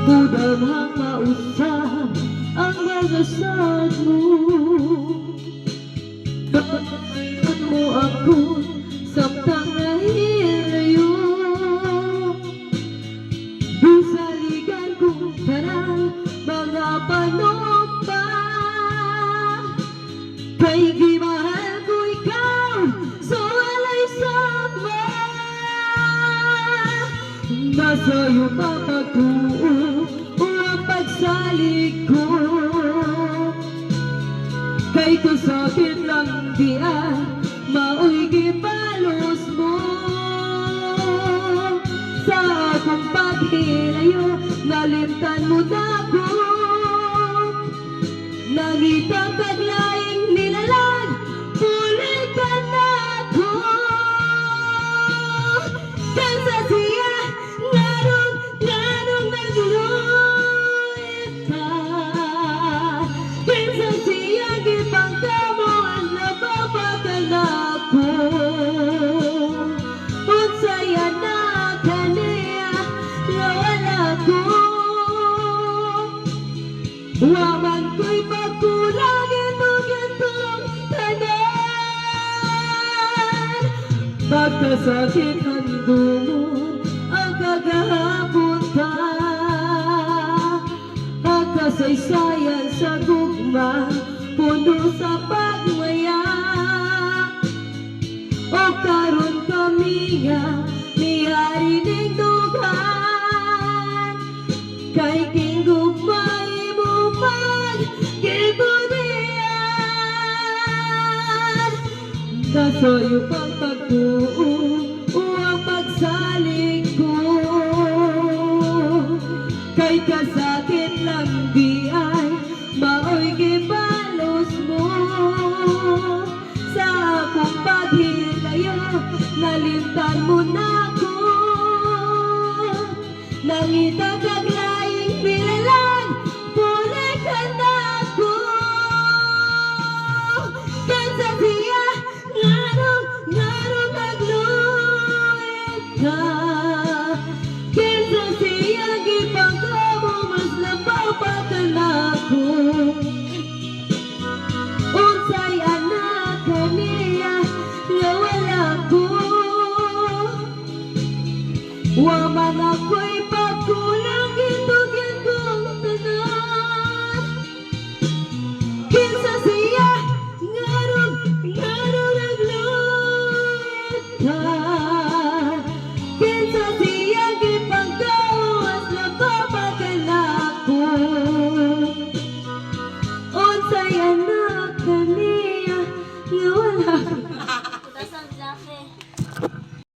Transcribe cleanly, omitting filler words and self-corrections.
Kudamhang mausap ang mga sad mo. Bakit mo ako samtang nahilayo? Busaligan ko parang mga panong pa. Kay gimahal ko ikaw, so alay sama. Nasa iyo mapagtuo o ang pagsalik ko. Kay to sakit lang di maoy gipalos mo. Sa akong paghilayo, nalimtan mo na ko. Nangitang kaglaing nilalang, pulitan na ako. Kansa siya, nganong nagluit ka. Kansa siya, gipangkamo ang napapakal na ako. Unsaya na kaniya, nawala ko. Waman ko'y pagkulang itong tanan. Pagkasakit handumon ang kagahapon pa. Ang kasaysayan sa gugma, puno sa pagmaya. O karon kami nga, niyari ning dugan. Kay king gugmay nasa iyo pang pagtuo o ang pagsalik ko. Kay kasakit lang di ay maoy gibalos mo. Sa akong paghilayo, nalimtan mo na ko. Nangita ka